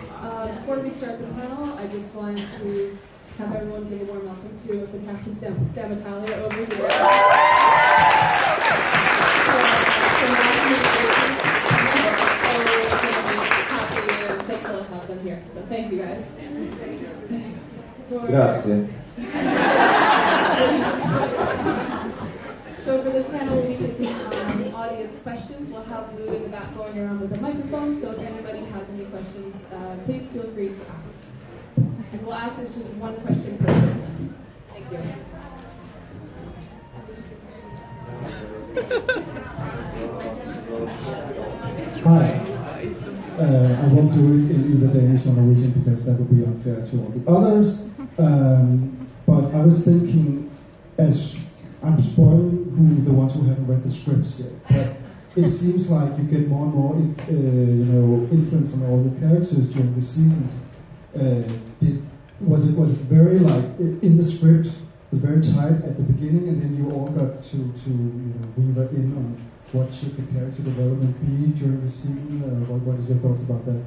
Before we start the panel, I just wanted to have everyone give a warm welcome to the cast of Skam over here. Here. So thank you guys. Grazie. So for this panel, we'll be taking audience questions. We'll have Lou in the back going around with a microphone, so if anybody has any questions, please feel free to ask. And we'll ask this just one question per person. Thank you. Hi. I won't do it in either Danish or Norwegian because that would be unfair to all the others. But I was thinking, as I'm spoiling the ones who haven't read the scripts yet, but it seems like you get more and more influence on all the characters during the seasons. Was it very like in the script? It was very tight at the beginning, and then you all got to weave in on what should the character development be during the season? What is your thoughts about that?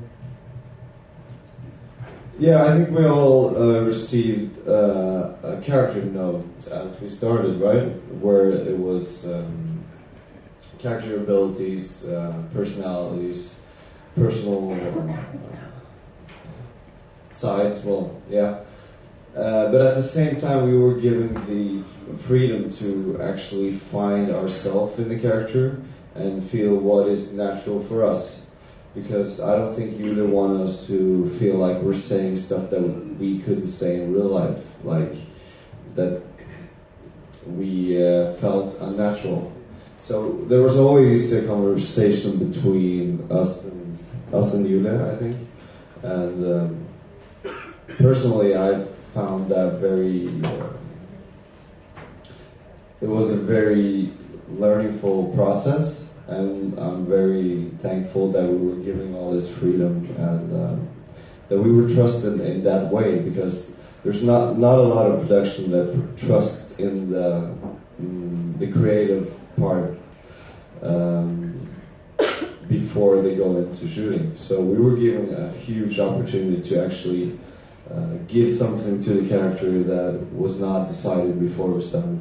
Yeah, I think we all received a character note as we started, right? Where it was character abilities, personalities, personal sides, well, yeah. But at the same time, we were given the freedom to actually find ourselves in the character and feel what is natural for us. Because I don't think you would want us to feel like we're saying stuff that we couldn't say in real life, like that we felt unnatural. So there was always a conversation between us and Julia, I think. And personally, I found that it was a very learningful process, and I'm very thankful that we were given all this freedom and that we were trusted in that way, because there's not a lot of production that trusts in the creative part before they go into shooting. So we were given a huge opportunity to actually give something to the character that was not decided before we started.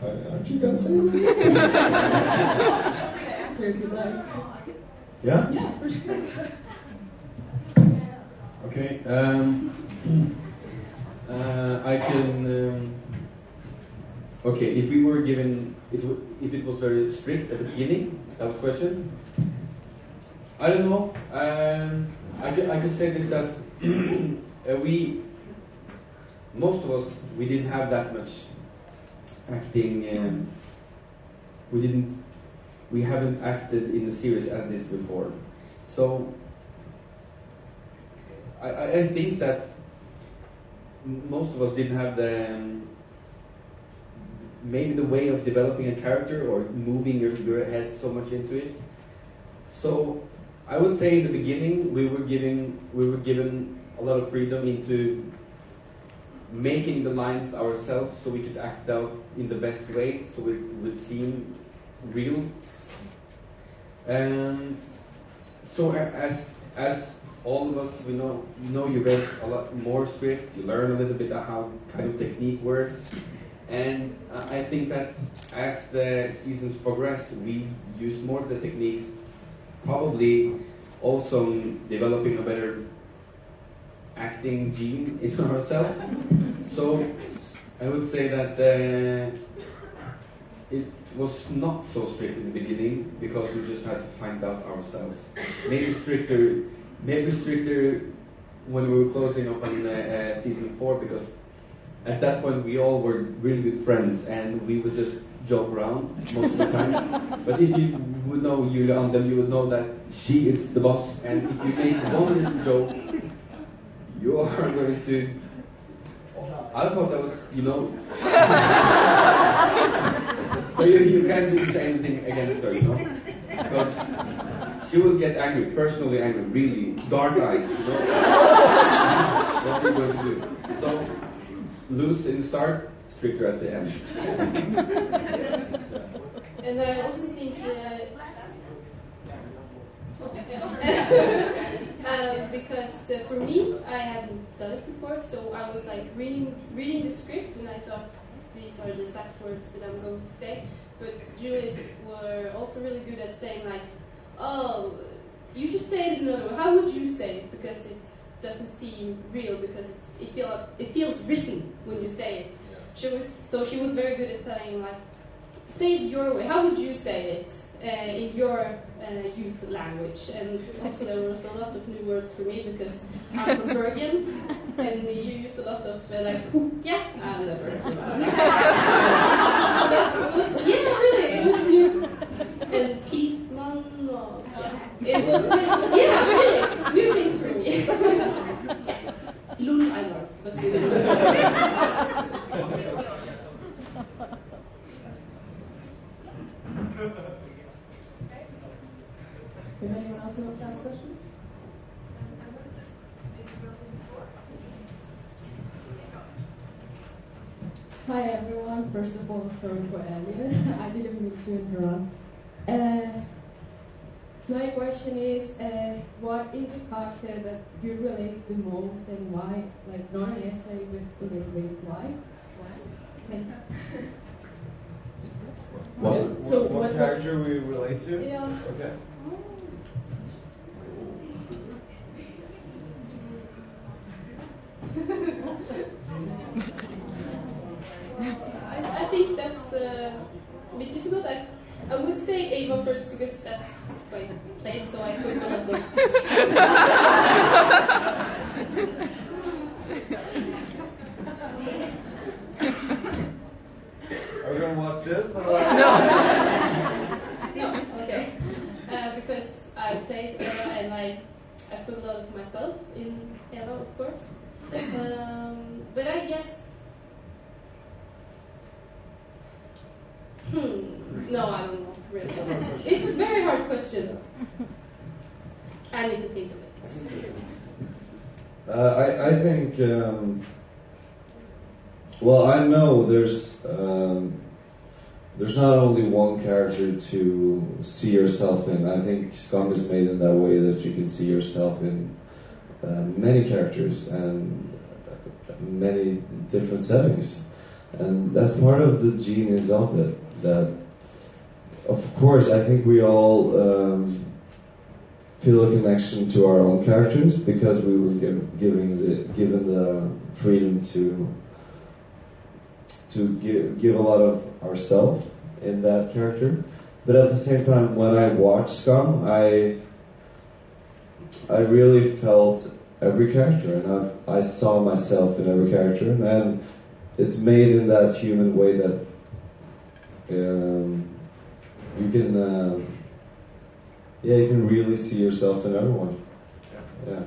Aren't you gonna say something? Answer if you'd like. Yeah? Yeah, for sure. Okay. I can. Okay, if we were given, if it was very strict at the beginning, that was the question. I don't know. I could say this, that most of us, we didn't have that much acting. We haven't acted in a series as this before. So I think that most of us didn't have maybe the way of developing a character or moving your head so much into it. So I would say in the beginning we were given a lot of freedom into making the lines ourselves, so we could act out in the best way, so it would seem real. So as all of us, we know you read a lot more script, you learn a little bit of how kind of technique works. And I think that as the seasons progressed, we used more of the techniques, probably also developing a better acting gene in ourselves. So I would say that it was not so strict in the beginning, because we just had to find out ourselves. Maybe stricter when we were closing up on season 4, because at that point we all were really good friends and we would just joke around most of the time. But if you would know Julia on them, you would know that she is the boss, and if you make one little joke, you are going to... I thought that was, so you can't say anything against her, because she will get angry, personally angry, really dark eyes, What are you going to do? So loose in the start, stricter at the end. And I also think because for me, I hadn't done it before, so I was like reading the script, and I thought these are the exact words that I'm going to say. But Julius were also really good at saying like, oh, you should say it another way. How would you say it? Because it doesn't seem real, because it feels written when you say it. She was very good at saying like, say it your way. How would you say it in your youth language? And also there was a lot of new words for me because I'm from Bergen, and you use a lot of like hookja. I've never heard about it. So it was new. And Peaceman. It was really new things for me. Lul I learned, but we didn't. Is anyone else who wants to ask a question? Hi everyone, first of all, sorry for earlier. I didn't mean to interrupt. My question is, what is a character that you relate the most and why? Like, not necessarily with why? Thank you. What character we relate to? Yeah. Okay. I think that's a bit difficult. I would say Ava first because that's what I played, so I put a lot of. Are we gonna watch this? No, okay. Because I played Eva and I put a lot of myself in Eva, of course. But I guess. No, I don't know, really. It's a very hard question. I need to think of it. I think, well, I know there's not only one character to see yourself in. I think Skam is made in that way that you can see yourself in many characters and many different settings. And that's part of the genius of it. That, of course, I think we all feel a connection to our own characters because we were given the freedom to give a lot of ourselves in that character. But at the same time, when I watched Skam, I really felt every character, and I saw myself in every character, and it's made in that human way that you can really see yourself in everyone. Yeah.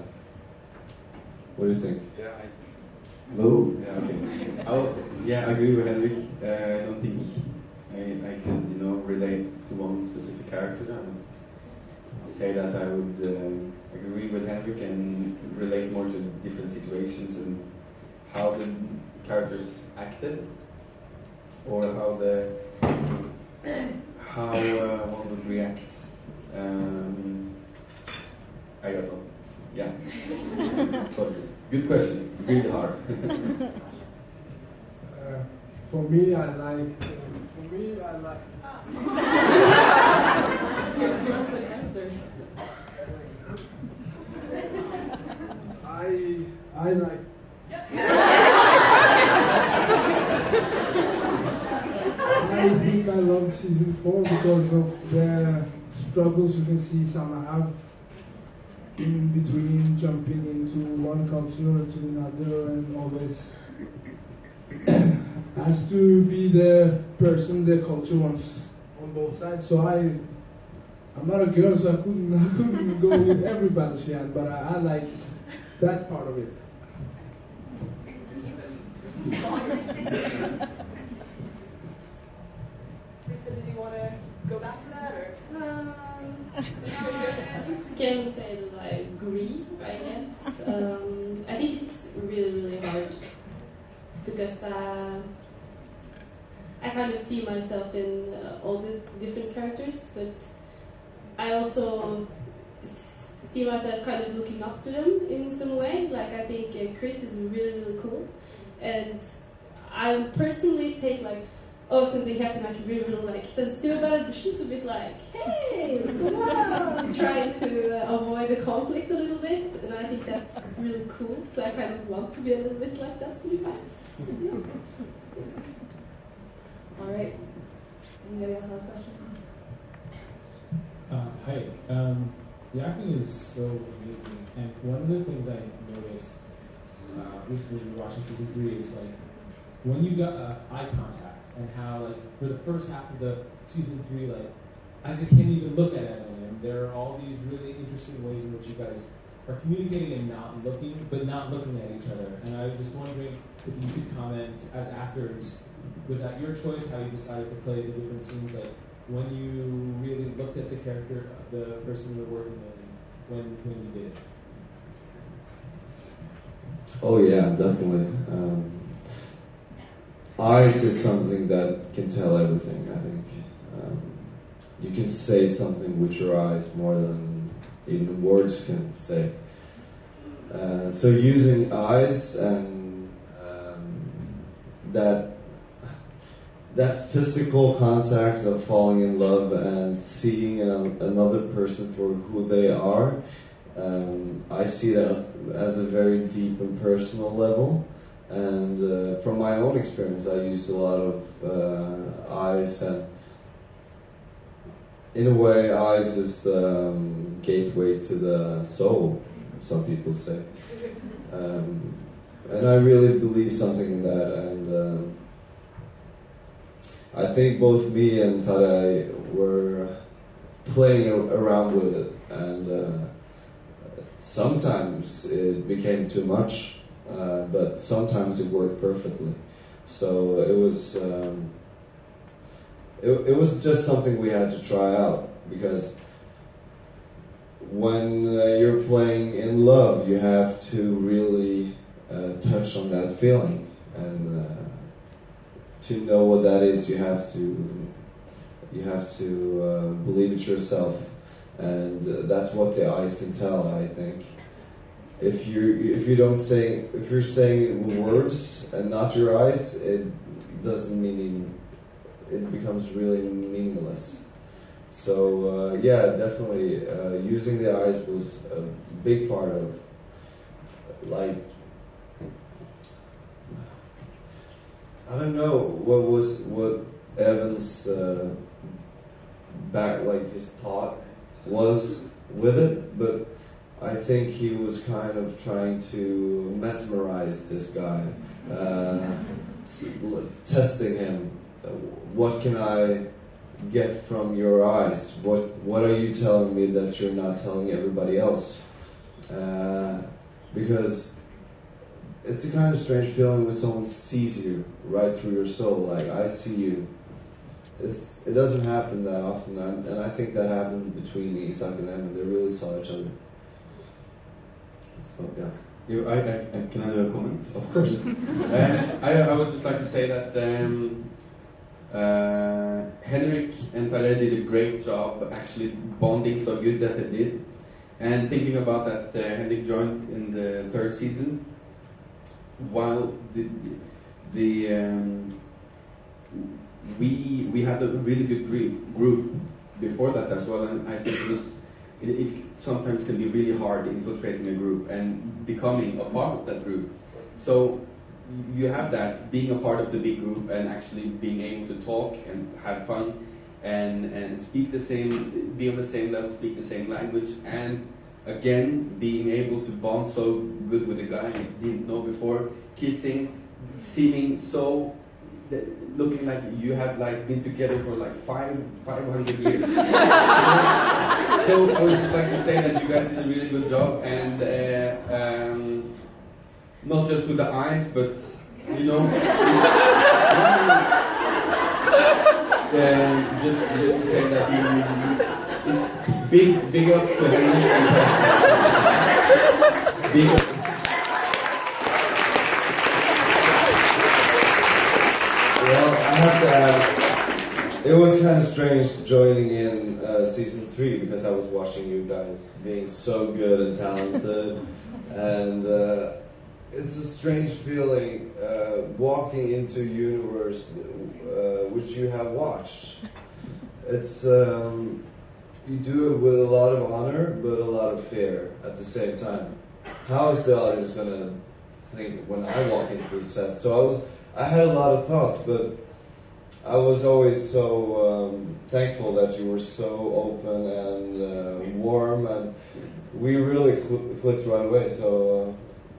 What do you think? Yeah, No. Yeah, okay. I agree with Henrik. I don't think I can, relate to one specific character. And say that I would agree with Henrik and relate more to different situations and how the characters acted, or how one would react. I don't know. Yeah. But good question. Really hard. For me, I like. I like. I think I love season 4 because of the struggles you can see some have in between jumping into one culture to another and always has to be the person the culture wants on both sides. So I'm not a girl, so I couldn't go with every battle she had, but I liked that part of it. Lisa, did you want to go back to that, or? I just can say that I agree, I guess. I think it's really, really hard because I I kind of see myself in all the different characters, but I also see myself kind of looking up to them in some way. Like I think Chris is really, really cool, and I personally take like, oh, if something happened, I can be really like sensitive about it, but she's a bit like, hey, come on, trying to avoid the conflict a little bit, and I think that's really cool. So I kind of want to be a little bit like that sometimes. Yeah. All right. Anybody else have a question? Hi. The acting is so amazing, and one of the things I noticed recently watching season 3 is like when you got eye contact, and how like for the first half of the season 3, like as you can't even look at Evan, and there are all these really interesting ways in which you guys are communicating and not looking at each other. And I was just wondering if you could comment as actors, was that your choice how you decided to play the different scenes? Like when you really looked at the character, the person you were working with, when you did it? Oh yeah, definitely. Eyes is something that can tell everything, I think. You can say something with your eyes more than even words can say. So using eyes and that physical contact of falling in love and seeing another person for who they are, I see it as a very deep and personal level. And from my own experience, I use a lot of eyes, and in a way, eyes is the gateway to the soul, some people say. And I really believe something in that, and I think both me and Teige were playing around with it, and sometimes it became too much. But sometimes it worked perfectly. So it was just something we had to try out, because when you're playing in love, you have to really touch on that feeling, and to know what that is, you have to believe it yourself, and that's what the eyes can tell, I think. If you're saying words and not your eyes, it doesn't mean it becomes really meaningless. So yeah, definitely using the eyes was a big part of, like, I don't know what Evan's his thought was with it, but I think he was kind of trying to mesmerize this guy, testing him. What can I get from your eyes? What are you telling me that you're not telling everybody else? Because it's a kind of strange feeling when someone sees you right through your soul, like, I see you. It doesn't happen that often, and I think that happened between Isak and Evan. They really saw each other. So, yeah. Can I do a comment? Of course. I would just like to say that Henrik and Teige did a great job actually bonding so good that they did. And thinking about that, Henrik joined in the 3rd season, while we had a really good group before that as well, and I think it sometimes can be really hard infiltrating a group and becoming a part of that group. So you have that, being a part of the big group and actually being able to talk and have fun and speak the same, be on the same level, speak the same language, and again being able to bond so good with a guy you didn't know before, kissing, seeming so, looking like you have like been together for like 500 years. So I would just like to say that you guys did a really good job, and not just with the eyes, but you know, just to say that it's big ups to Henrik and big ups. Well, I have to add kind of strange joining in season 3 because I was watching you guys being so good and talented, and it's a strange feeling walking into a universe which you have watched. It's you do it with a lot of honor, but a lot of fear at the same time. How is the audience going to think when I walk into the set? So I had a lot of thoughts, but I was always so thankful that you were so open and warm, and we really clicked right away. So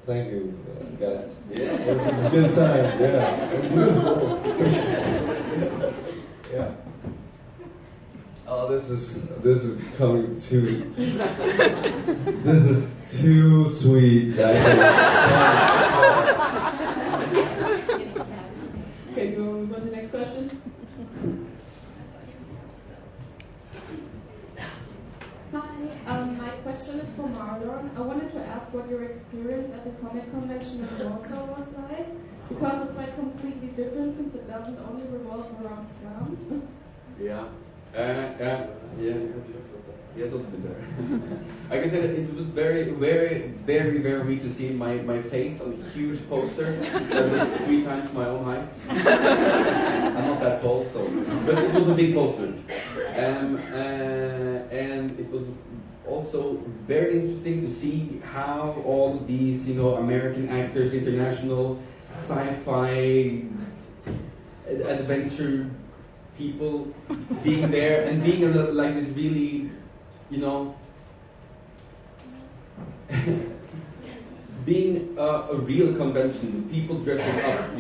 thank you, guys. Yeah. It was a good time. Yeah, it was cool. Yeah. Oh, this is coming too. This is too sweet. Okay, do you want to move on to the next question? Hi, my question is for Marlon. I wanted to ask what your experience at the comic convention in Warsaw was like, because it's like completely different since it doesn't only revolve around Skam. Yeah. Yes, also been there. Like I said, it was very, very, very, very weird to see my face on a huge poster that was 3 times my own height. I'm not that tall, so, but it was a big poster, and it was also very interesting to see how all these, American actors, international sci-fi adventure people being there and being like this really, being a real convention with people dressing up,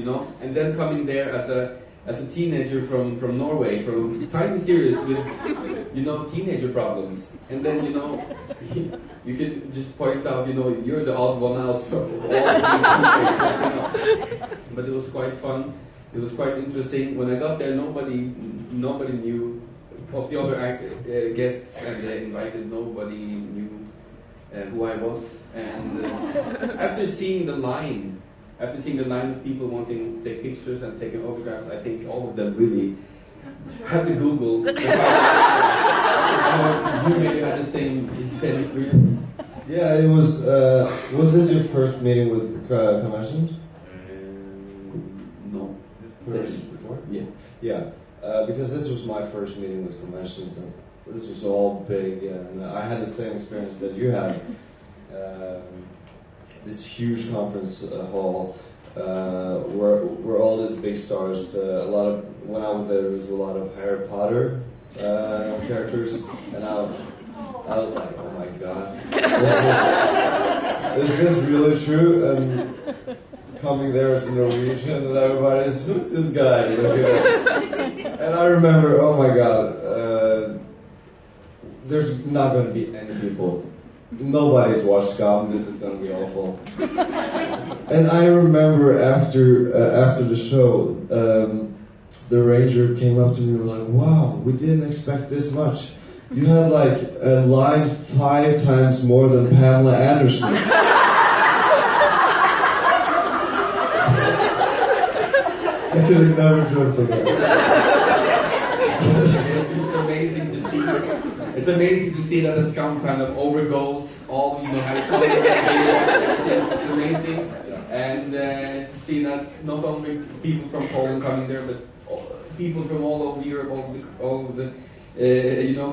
and then coming there as a teenager from Norway, from tiny serious with, teenager problems, and then you can just point out, you're the odd one out of all these people. But it was quite fun. It was quite interesting. When I got there, nobody knew of the other guests, and they invited. Nobody knew who I was. And after seeing the line of people wanting to take pictures and taking autographs, I think all of them really had to Google. You maybe had the same experience. Yeah, it was. Was this your first meeting with convention? No. Before? Yeah. Yeah, because this was my first meeting with conventions, and this was all big, and I had the same experience that you had. This huge conference hall, where all these big stars. When I was there was a lot of Harry Potter characters, and I was like, oh my god, is this really true? And coming there as a Norwegian, and everybody's, who's this guy? And I remember, oh my god, there's not going to be any people. Nobody's watched Skam. This is going to be awful. And I remember after the show, the ranger came up to me and was like, wow, we didn't expect this much. You had like a line 5 times more than Pamela Anderson. I could have never dreamt of that. It's amazing to see that the Skam kind of overgoes all, Harry Potter, everything. It's amazing. And to see that not only people from Poland coming there, but people from all over Europe, all of the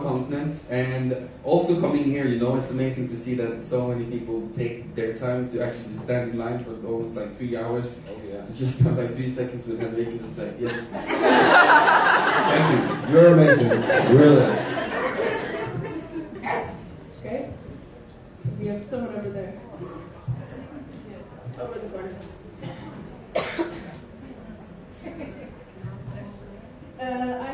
continents, and also coming here, it's amazing to see that so many people take their time to actually stand in line for almost like 3 hours. Oh yeah. To just spend like 3 seconds with Henrik and just like, yes. Thank you. You're amazing. Really. Okay. We have someone over there. Over the corner. I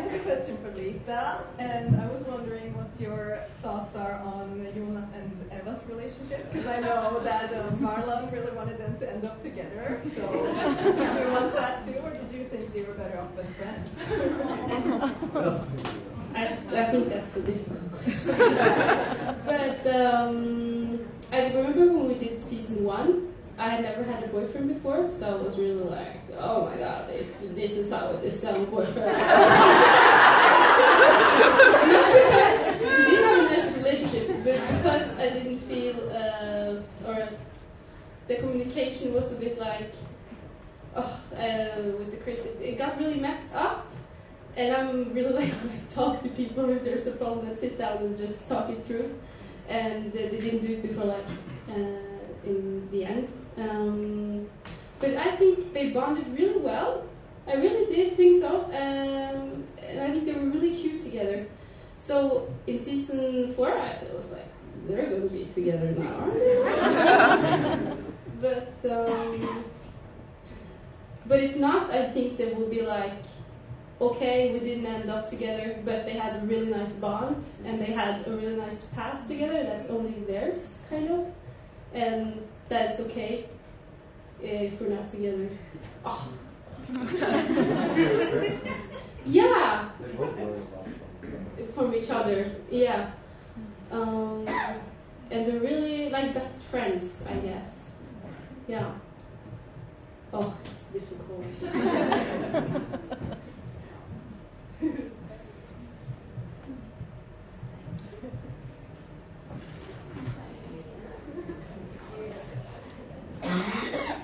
have a question for Lisa, and I was wondering what your thoughts are on Jonas and Eva's relationship, because I know that Marlon really wanted them to end up together, so did you want that too, or did you think they were better off as friends? I think that's a difficult question. But I remember when we did season 1, I had never had a boyfriend before, so I was really like, oh my god, if this is how it is done, boyfriend. because we didn't have a nice relationship, but because I didn't feel, or the communication was a bit like, with the Chris, it got really messed up. And I'm really like to talk to people if there's a problem and sit down and just talk it through. And they didn't do it before in the end. But I think they bonded really well. I really did think so. And I think they were really cute together. So in season 4, I was like, they're going to be together now, aren't they? But if not, I think they will be like, okay, we didn't end up together, but they had a really nice bond, and they had a really nice past together that's only theirs, kind of. And that's okay if we're not together. Oh. Yeah. From each other, yeah. And they're really like best friends, I guess. Yeah. Oh, it's difficult.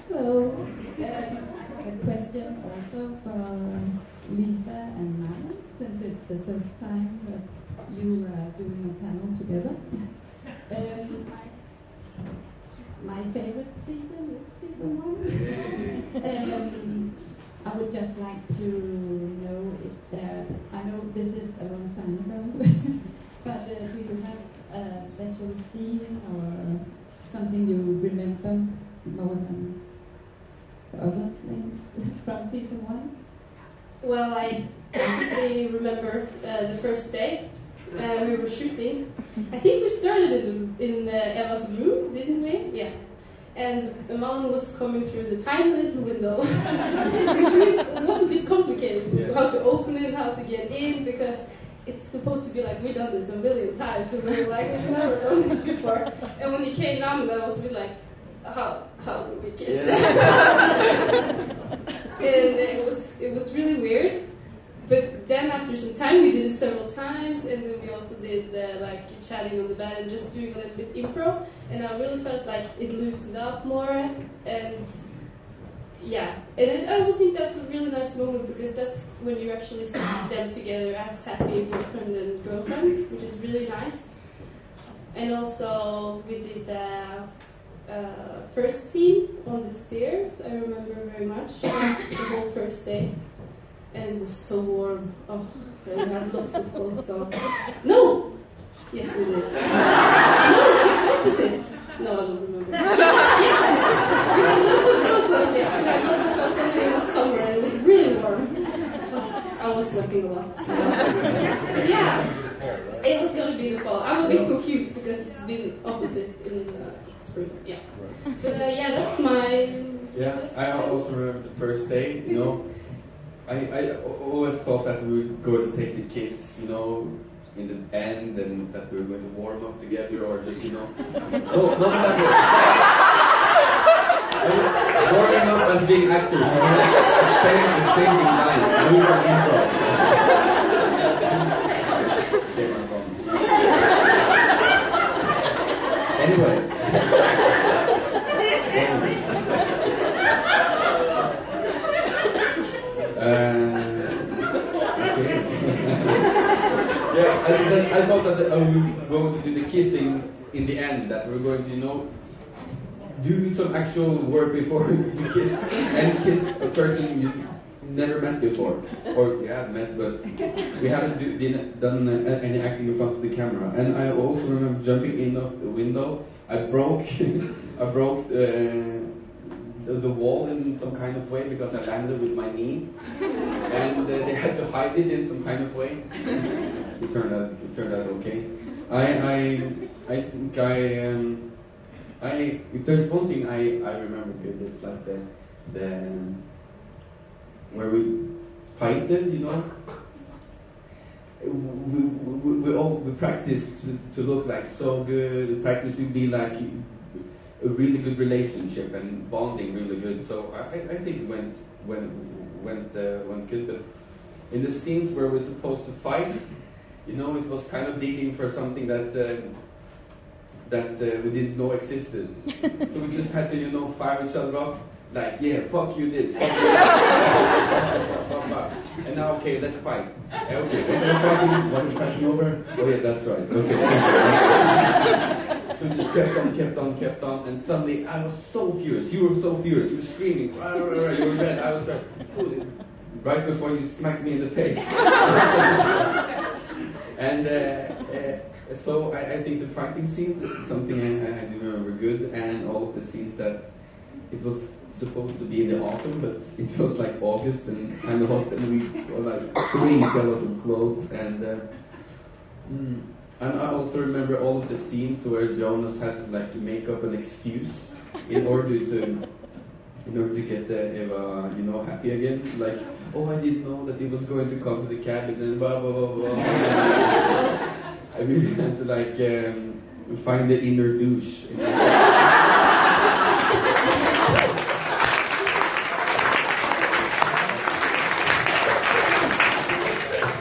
Hello. A question also for Lisa and Marlon, since it's the first time that you are doing a panel together. My favorite season is season 1. I would just like to know if there, I know this is a long time ago, but do you have a special scene or something you remember more than other things from season 1? Well, I definitely remember the first day we were shooting. I think we started in Eva's room, didn't we? Yeah. And Marlon was coming through the tiny little window, which was a bit complicated. Yes. How to open it, how to get in, because it's supposed to be like, we've done this a million times, and we were like, we've never done this before. And when he came down, I was a bit like, how do we kiss? Yeah. And it was really weird. But then after some time, we did it several times, and then we also did like chatting on the bed and just doing a little bit improv. And I really felt like it loosened up more, and yeah. And I also think that's a really nice moment, because that's when you actually see them together as happy boyfriend and girlfriend, which is really nice. And also we did first scene on the stairs. I remember very much the whole first day. And it was so warm. Oh, we had lots of clothes on. No! Yes, we did. No, it's the opposite. No, I don't remember. Yes, we had lots of clothes on. Yeah, we had lots of clothes on. It was summer and it was really warm. I was sweating a lot. Yeah, it was going to be the fall. I'm a bit confused because it's been opposite in spring. Yeah. But yeah, that's my... Yeah, I also remember the first day, you know. I always thought that we were going to take the kiss, you know, in the end, and that we were going to warm up together, or just, you know, no, not that way. Warming up as being actors, you know, exchanging lines, we were improv. Anyway. Okay. Yeah, I thought that we were going to do the kissing in the end, that we were going to, you know, do some actual work before you kiss, and kiss a person you never met before. Or, yeah, met, but we haven't done any acting in front of the camera. And I also remember jumping in off the window. I broke the wall in some kind of way because I landed with my knee, and they had to hide it in some kind of way. It turned out okay. I think if there's one thing I remember good, it's like the where we fighted, you know. We practiced to look like so good. We practiced to be like a really good relationship and bonding really good. So I think it went good. But in the scenes where we're supposed to fight, it was kind of digging for something that we didn't know existed. So we just had to, fire each other up, like, yeah, fuck you this, fuck you that. And now, okay, let's fight. Okay, what are we fighting over? Oh yeah, that's right. Okay. So we just kept on, and suddenly I was so furious. You were so furious. You were screaming. You were red. I was red. Right before you smacked me in the face. And so I think the fighting scenes is something I do remember good, and all of the scenes that it was supposed to be in the autumn, but it was like August and kind of hot, and we were like crazy a lot of clothes, and I also remember all of the scenes where Jonas has to like make up an excuse in order to get Eva, happy again. Like, oh, I didn't know that he was going to come to the cabin and blah blah blah blah. I really had to like find the inner douche.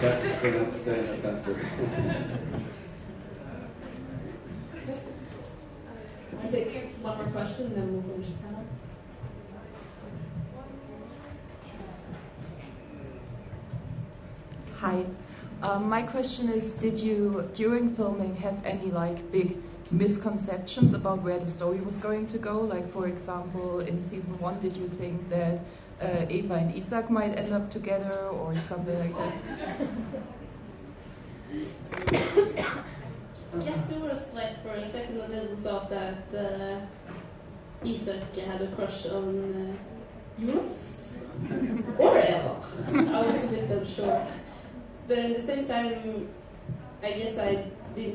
That's answer. I'll take one more question, and then we'll finish time. Hi. My question is, did you, during filming, have any big misconceptions about where the story was going to go? Like, for example, in season 1, did you think that Eva and Isaac might end up together or something like that? Yes, it was like for a second a little thought that Isaac had a crush on Jonas or Eva. I was a bit unsure. But at the same time, I guess I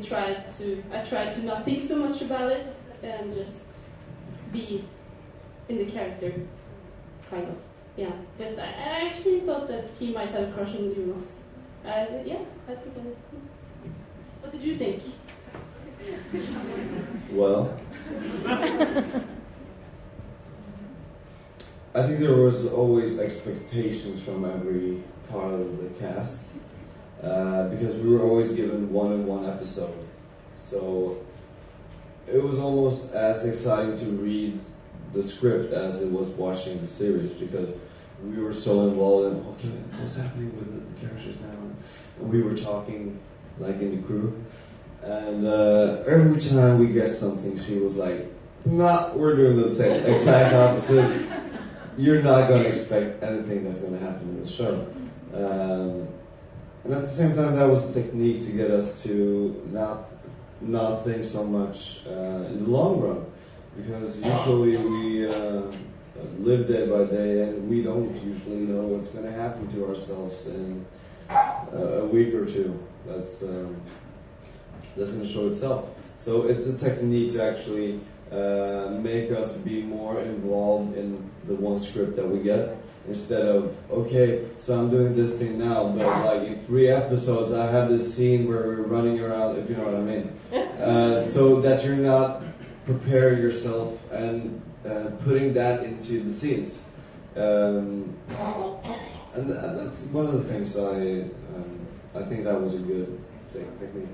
tried to not think so much about it and just be in the character, kind of. Yeah, but I actually thought that he might have a crush on Jonas. I think I was cool. What did you think? Well, I think there was always expectations from every part of the cast. Because we were always given one in one episode. So it was almost as exciting to read the script as it was watching the series, because we were so involved in, okay, what's happening with the characters now? And we were talking like in the crew. And every time we get something, she was like, nah, we're doing the same, exact opposite. You're not going to expect anything that's going to happen in the show. And at the same time, that was a technique to get us to not think so much in the long run, because usually we live day by day, and we don't usually know what's going to happen to ourselves in a week or two. That's going to show itself. So it's a technique to actually make us be more involved in the one script that we get. Instead of, okay, so I'm doing this thing now, but like in 3 episodes I have this scene where we're running around, if you know what I mean. So that you're not preparing yourself and putting that into the scenes. And that's one of the things I think that was a good technique.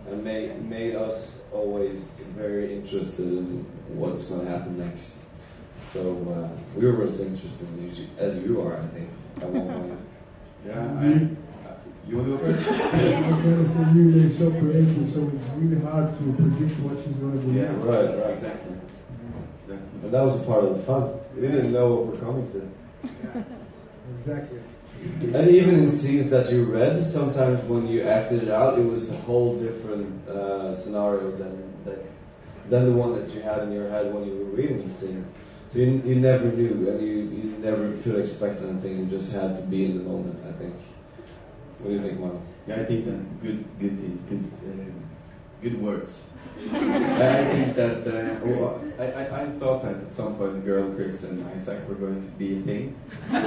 And made us always very interested in what's going to happen next. So we were as interested as you are, I think, at one point. Yeah, you want to go first? I was going to say, Yuli is so creative, so it's really hard to predict what she's going to do next. Right, exactly. And that was a part of the fun. We didn't know what we're coming to. Yeah, exactly. And even in scenes that you read, sometimes when you acted it out, it was a whole different scenario than the one that you had in your head when you were reading the scene. So you never knew, and you never could expect anything. You just had to be in the moment, I think. What do you think, Marlon? Yeah, I think that good words. I think that I thought that at some point, girl Chris and Isaac were going to be a thing. Because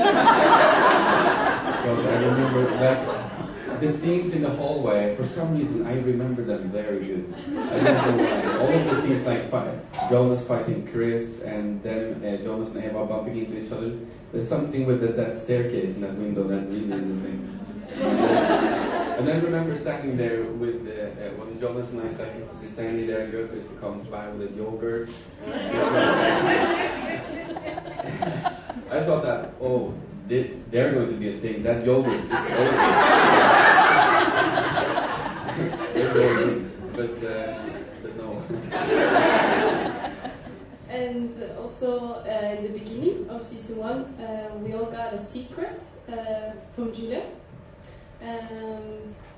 I remember that the scenes in the hallway, for some reason, I remember them very good. I don't know why. All of the scenes, like Jonas fighting Chris, and then Jonas and Eva bumping into each other. There's something with that staircase and that window that really is a thing. I And I remember standing there with when Jonas and Isaac used to be standing there, and Goethe comes by with a yogurt. I thought that, oh, they're going to be a thing. That yogurt is but no. And also in the beginning of season 1, we all got a secret from Julia.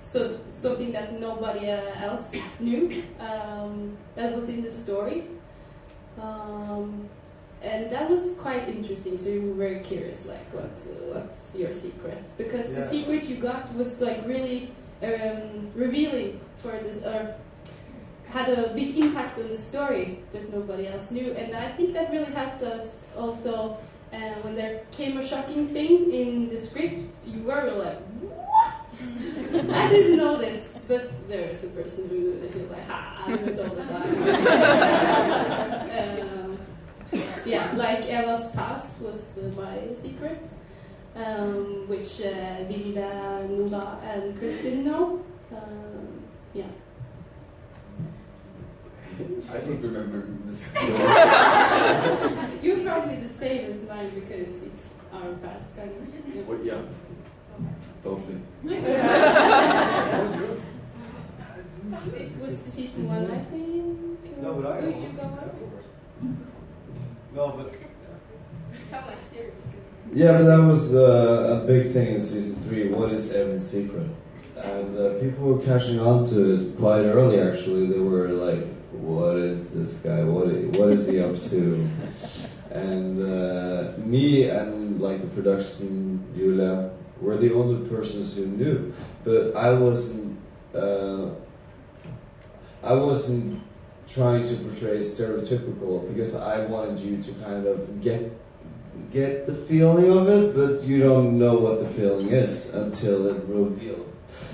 So something that nobody else knew, that was in the story. And that was quite interesting, so you were very curious, like, what's your secret? Because the secret you got was like really revealing for this, had a big impact on the story that nobody else knew. And I think that really helped us also when there came a shocking thing in the script, you were like, what? I didn't know this, but there's a person who knew this. He was like, ha, I knew it all the time. Yeah, like Ella's past was my secret, which Vilda, Nula, and Kristin know. Yeah. I don't remember this. You're probably the same as mine because it's our past, kind of. Yeah. Well, yeah. Totally. It was season 1, I think. No, but I You know. go on? No, but You sound like serious. yeah, but that was a big thing in season 3. What is Evan's secret? And people were catching on to it quite early. Actually, they were like, "What is this guy? What is he up to?" And me and like the production, Julia, were the only persons who knew. But I wasn't trying to portray stereotypical because I wanted you to kind of get the feeling of it, but you don't know what the feeling is until it revealed.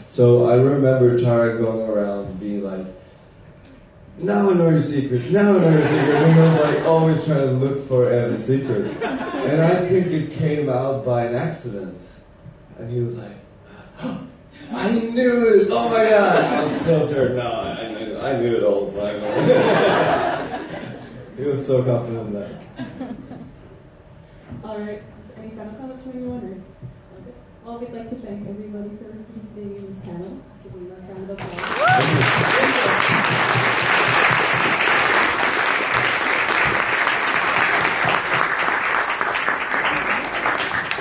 So I remember Tara going around being like, now I know your secret, now I know your secret, and I was like always trying to look for Evan's secret. And I think it came out by an accident. And he was like, oh, I knew it, oh my god! I was so certain, no, I knew it all the time. He was so confident in that. Alright, any final comments from anyone? Okay. Well, we'd like to thank everybody for participating in this panel. So give them a round of applause.